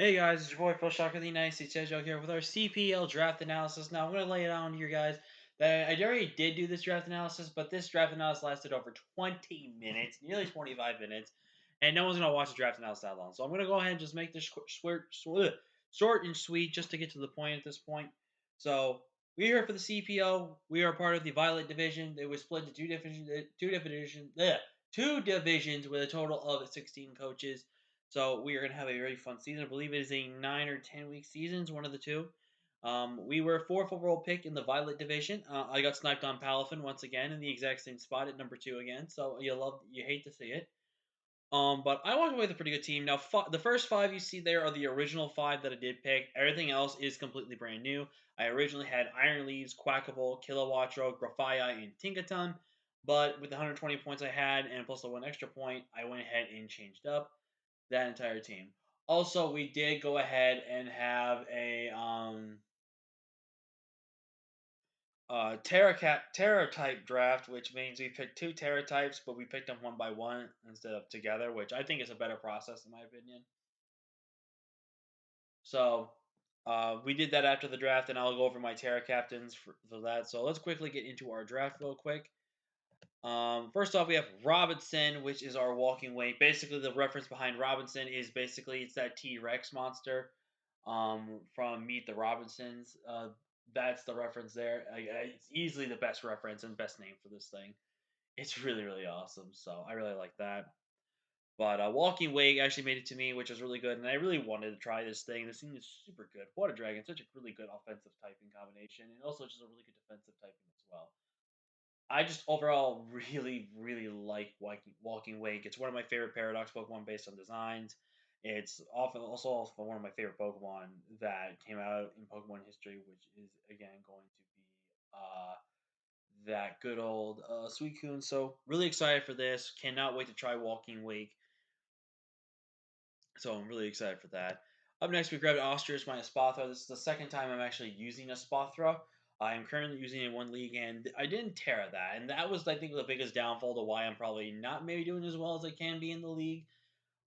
Hey guys, it's your boy Phil Shocker, the United States Hedgehog here with our CPL Draft Analysis. Now I'm going to lay it on to you guys that I already did do this draft analysis, but this draft analysis lasted over 20 minutes, nearly 25 minutes, and no one's going to watch the draft analysis that long. So I'm going to go ahead and just make this short and sweet just to get to the point at this point. So we're here for the CPL. We are part of the Violet Division. It was split into two divisions with a total of 16 coaches. So we are going to have a very fun season. I believe it is a 9 or 10 week season, one of the two. We were fourth overall pick in the Violet division. I got sniped on Palafin once again in the exact same spot at number 2 again. So you hate to see it. But I walked away with a pretty good team. Now, the first five you see there are the original five that I did pick. Everything else is completely brand new. I originally had Iron Leaves, Quackable, Kilowattrel, Grafia, and Tinkaton. But with the 120 points I had and plus the one extra point, I went ahead and changed up that entire team. Also, we did go ahead and have a Terra type draft, which means we picked two Terra types, but we picked them one by one instead of together, which I think is a better process in my opinion. So we did that after the draft, and I'll go over my Terra captains for that. So let's quickly get into our draft real quick. First off, we have Robinson, which is our walking weight. Basically, the reference behind Robinson is basically it's that T Rex monster from Meet the Robinsons. That's the reference there. It's easily the best reference and best name for this thing. It's really, really awesome. So I really like that. But Walking Weight actually made it to me, which was really good. And I really wanted to try this thing. This thing is super good. Water Dragon, such a really good offensive typing combination. And also just a really good defensive typing as well. I just overall really, really like Walking Wake. It's one of my favorite Paradox Pokemon based on designs. It's often also one of my favorite Pokemon that came out in Pokemon history, which is again going to be that good old Suicune. So really excited for this. Cannot wait to try Walking Wake. So I'm really excited for that. Up next, we grabbed Ostrich my Espathra. This is the second time I'm actually using a Espathra. I'm currently using it in one league, and I didn't Terra that. And that was, I think, the biggest downfall to why I'm probably not maybe doing as well as I can be in the league.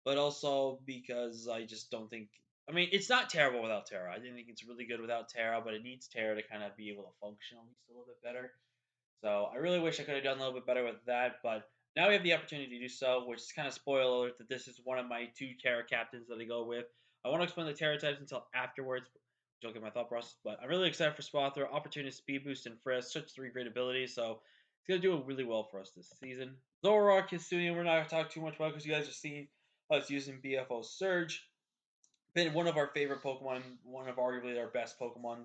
But also because I just don't think. I mean, it's not terrible without Terra. I think it's really good without Terra, but it needs Terra to kind of be able to function at least a little bit better. So I really wish I could have done a little bit better with that, but now we have the opportunity to do so, which is kind of spoiler alert that this is one of my two Terra captains that I go with. I won't explain the Terra types until afterwards, which will get my thought process, but I'm really excited for Spothra, Opportunist, Speed Boost, and Frisk, such three great abilities, so it's going to do really well for us this season. Zoroark, Hisuian, we're not going to talk too much about because you guys are seeing us using BFO Surge. Been one of our favorite Pokemon, one of arguably our best Pokemon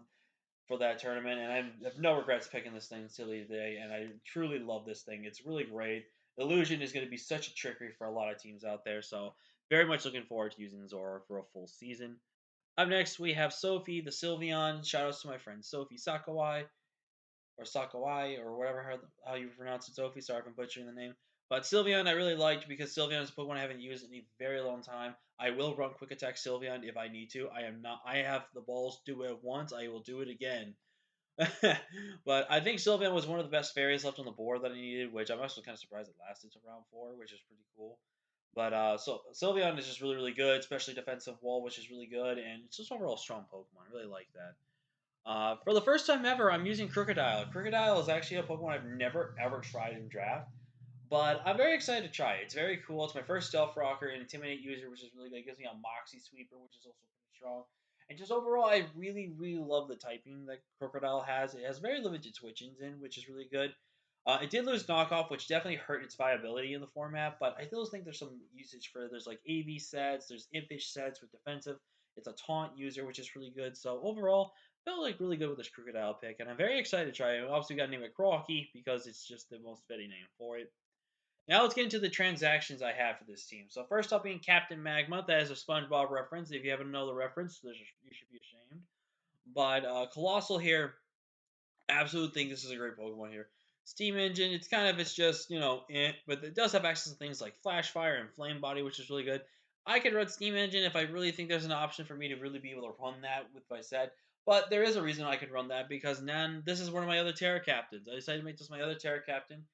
for that tournament, and I have no regrets picking this thing silly today, and I truly love this thing. It's really great. Illusion is going to be such a trickery for a lot of teams out there, so very much looking forward to using Zora for a full season. Up next, we have Sophie, the Sylveon. Shoutouts to my friend Sophie Sakawai, or Sakawai, or whatever how you pronounce it, Sophie. Sorry if I'm butchering the name. But Sylveon I really liked because Sylveon is a Pokemon I haven't used in a very long time. I will run Quick Attack Sylveon if I need to. I am not. I have the balls to do it once. I will do it again. But I think Sylveon was one of the best fairies left on the board that I needed, which I'm also kind of surprised it lasted to round 4, which is pretty cool. But so Sylveon is just really, really good, especially defensive wall, which is really good, and it's just overall strong Pokemon. I really like that. For the first time ever, I'm using Crocodile. Crocodile is actually a Pokemon I've never ever tried in draft, but I'm very excited to try it. It's very cool. It's my first Stealth Rocker and Intimidate user, which is really good. It gives me a Moxie Sweeper, which is also pretty strong. And just overall, I really, really love the typing that Crocodile has. It has very limited switch ins in, which is really good. It did lose knockoff, which definitely hurt its viability in the format, but I still think there's some usage for there's like AV sets, there's impish sets with defensive. It's a taunt user, which is really good. So overall, I felt like really good with this Crocodile pick, and I'm very excited to try it. Obviously, we got to name it Crocky because it's just the most fitting name for it. Now let's get into the transactions I have for this team. So first up being Captain Magma. That is a SpongeBob reference. If you haven't know the reference, you should be ashamed. But Colossal here, absolutely think this is a great Pokemon here. Steam Engine, it's just, but it does have access to things like Flash Fire and Flame Body, which is really good. I could run Steam Engine if I really think there's an option for me to really be able to run that with my set. But there is a reason I could run that because then this is one of my other Terra Captains. I decided to make this my other Terra Captain.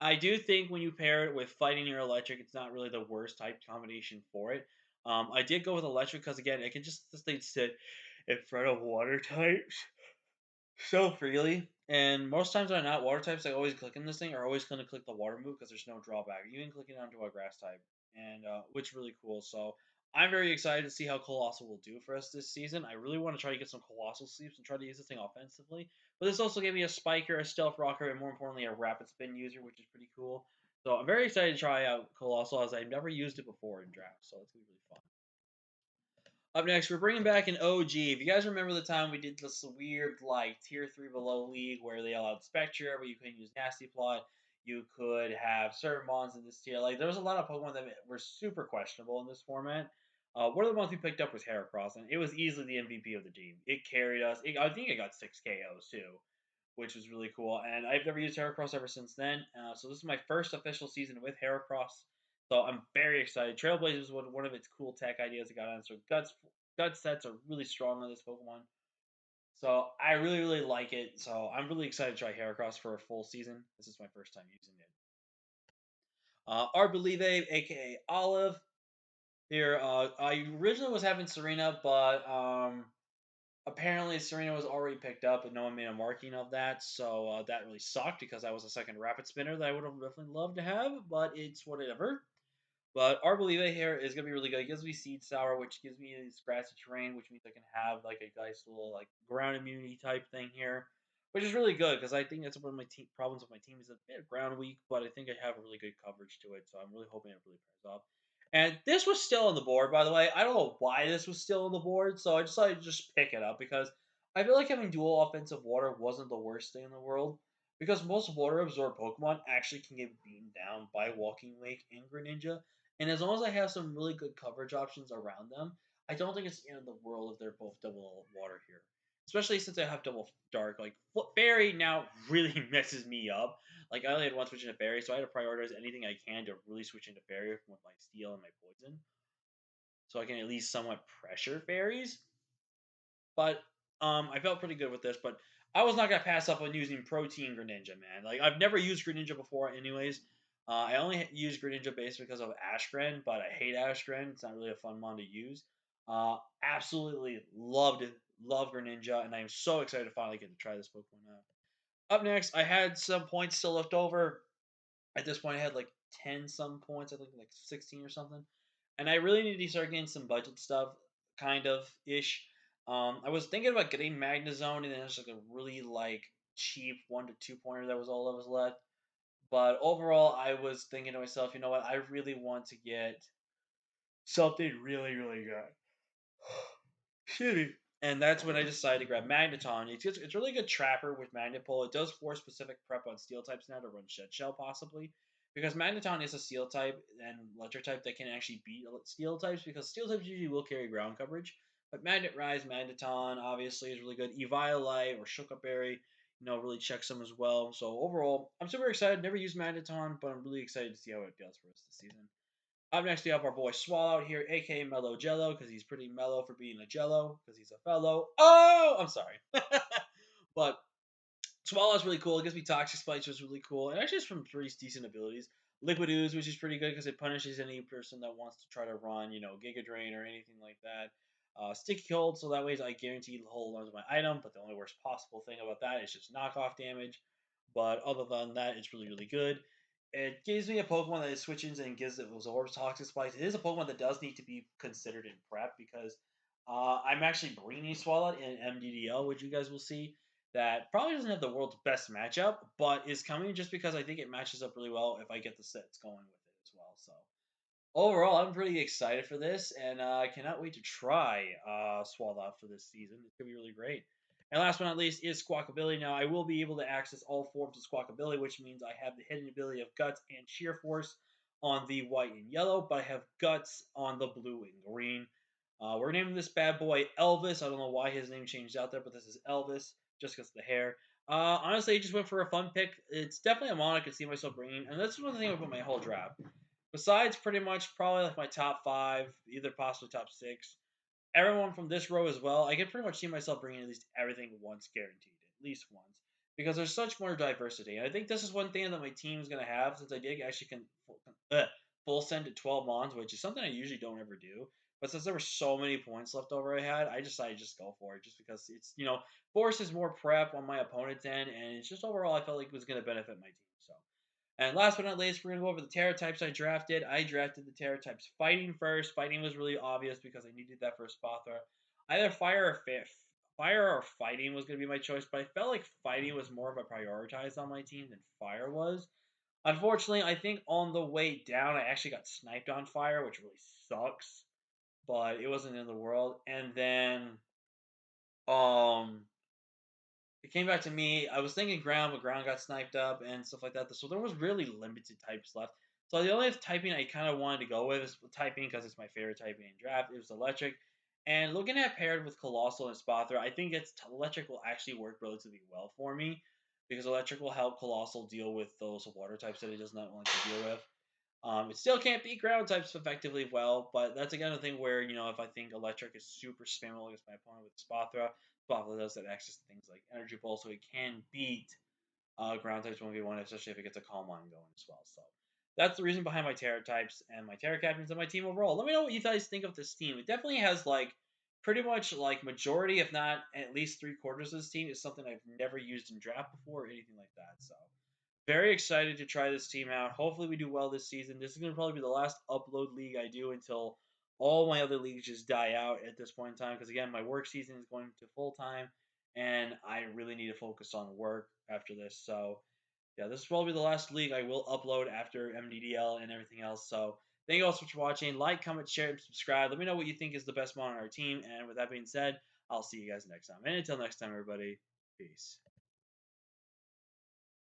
I do think when you pair it with Fighting or Electric, it's not really the worst type combination for it. I did go with electric because again, it can just this thing sit in front of water types so freely. And most times when I'm not water types, I always click in this thing or always going to click the water move because there's no drawback. Even clicking onto a grass type, and which is really cool. So I'm very excited to see how Colossal will do for us this season. I really want to try to get some Colossal sleeps and try to use this thing offensively. But this also gave me a Spiker, a Stealth Rocker, and more importantly, a Rapid Spin user, which is pretty cool. So I'm very excited to try out Colossal as I've never used it before in drafts. So it's going to be really fun. Up next, we're bringing back an OG. If you guys remember the time we did this weird, like, tier 3 below league where they allowed Spectre, but you couldn't use Nasty Plot. You could have certain mons in this tier. Like, there was a lot of Pokemon that were super questionable in this format. One of the ones we picked up was Heracross, and it was easily the MVP of the team. It carried us. I think it got 6 KOs, too, which was really cool. And I've never used Heracross ever since then. So this is my first official season with Heracross. So I'm very excited. Trailblazers was one of its cool tech ideas it got on. So gut sets are really strong on this Pokemon. So I really, really like it. So I'm really excited to try Heracross for a full season. This is my first time using it. Arbolive, aka Olive. Here, I originally was having Serena, but apparently Serena was already picked up, and no one made a marking of that. So that really sucked because that was a second rapid spinner that I would have definitely loved to have, but it's whatever. But Arbolive here is gonna be really good. It gives me Seed Sour, which gives me this grassy terrain, which means I can have like a nice little like ground immunity type thing here, which is really good because I think that's one of my problems with my team is a bit ground weak, but I think I have a really good coverage to it, so I'm really hoping it really pays off. And this was still on the board, by the way. I don't know why this was still on the board, so I decided to just pick it up because I feel like having dual offensive water wasn't the worst thing in the world. Because most water absorbed Pokemon actually can get beamed down by Walking Wake and Greninja, and as long as I have some really good coverage options around them, I don't think it's the end of the world if they're both double water here. Especially since I have double dark. Like Fairy now really messes me up. Like I only had one switch into Fairy, so I had to prioritize anything I can to really switch into Fairy with my Steel and my Poison. So I can at least somewhat pressure Fairies. But I felt pretty good with this. But I was not gonna pass up on using Protein Greninja, man. Like I've never used Greninja before, anyways. I only use Greninja base because of Ashgren, but I hate Ashgren. It's not really a fun mon to use. Absolutely love Greninja, and I am so excited to finally get to try this Pokemon out. Up next, I had some points still left over. At this point, I had like 10 some points, I think like 16 or something. And I really need to start getting some budget stuff, kind of ish. I was thinking about getting Magnezone, and then it's like a really like cheap 1 to 2 pointer that was all that was left. But overall, I was thinking to myself, you know what? I really want to get something really, really good. Shitty. And that's when I decided to grab Magneton. It's really good trapper with Magnet Pull. It does force specific prep on steel types now to run Shed Shell possibly. Because Magneton is a steel type and electric type that can actually beat steel types because steel types usually will carry ground coverage. But Magnet Rise, Magneton obviously is really good. Eviolite or Shuka Berry, really checks them as well. So overall, I'm super excited. Never used Magneton, but I'm really excited to see how it does for us this season. Up next, we have our boy Swallow here, aka Mellow Jello, because he's pretty mellow for being a Jello, because he's a fellow. Oh, I'm sorry. But Swallow's really cool. It gives me Toxic Spikes, which is really cool. And actually has some pretty decent abilities. Liquid Ooze, which is pretty good because it punishes any person that wants to try to run, Giga Drain or anything like that. Sticky Hold, so that way I guarantee to hold onto my item, but the only worst possible thing about that is just knockoff damage. But other than that, it's really, really good. It gives me a Pokemon that switches and gives it absorbs Toxic Spikes. It is a Pokemon that does need to be considered in prep because I'm actually bringing Swalot in MDDL, which you guys will see that probably doesn't have the world's best matchup, but is coming just because I think it matches up really well if I get the sets going with it as well. So overall, I'm pretty excited for this, and I cannot wait to try Swallow for this season. It's gonna be really great. And last but not least is Squawkabilly. Now I will be able to access all forms of Squawkabilly, which means I have the hidden ability of Guts and Sheer Force on the white and yellow, but I have Guts on the blue and green. We're naming this bad boy Elvis. I don't know why his name changed out there, but this is Elvis just because of the hair. Honestly, I just went for a fun pick. It's definitely a mon I could see myself bringing, and that's one thing about my whole draft. Besides, pretty much probably like my top five, either possibly top six. Everyone from this row as well. I can pretty much see myself bringing at least everything once, guaranteed, at least once, because there's such more diversity. And I think this is one thing that my team is going to have since I did actually full send to 12 mons, which is something I usually don't ever do. But since there were so many points left over I had, I decided to just go for it, just because it's forces more prep on my opponent's end, and it's just overall I felt like it was going to benefit my team. So, and last but not least, we're gonna go over the Terra types I drafted. I drafted the Terra types Fighting first. Fighting was really obvious because I needed that for a spot throw. Either Fire or Fighting was gonna be my choice, but I felt like Fighting was more of a prioritize on my team than Fire was. Unfortunately, I think on the way down, I actually got sniped on Fire, which really sucks. But it wasn't in the world. And then um it came back to me. I was thinking ground, but ground got sniped up and stuff like that. So there was really limited types left. So the only typing I kind of wanted to go with is typing because it's my favorite typing in draft. It was electric. And looking at paired with Colossal and Spother, I think it's electric will actually work relatively well for me because electric will help Colossal deal with those water types that it does not want to deal with. It still can't beat ground types effectively well, but that's again a thing where if I think electric is super spammable against my opponent with Spothra, Spothra does that access to things like energy pulse, so it can beat ground types 1v1, especially if it gets a calm line going as well. So that's the reason behind my Terra types and my Terra captains and my team overall. Let me know what you guys think of this team. It definitely has like pretty much like majority, if not at least three-quarters of this team is something I've never used in draft before or anything like that. So very excited to try this team out. Hopefully, we do well this season. This is going to probably be the last upload league I do until all my other leagues just die out at this point in time. Because again, my work season is going to full time, and I really need to focus on work after this. So, yeah, this is probably the last league I will upload after MDDL and everything else. So, thank you all so much for watching. Like, comment, share, and subscribe. Let me know what you think is the best mod on our team. And with that being said, I'll see you guys next time. And until next time, everybody, peace.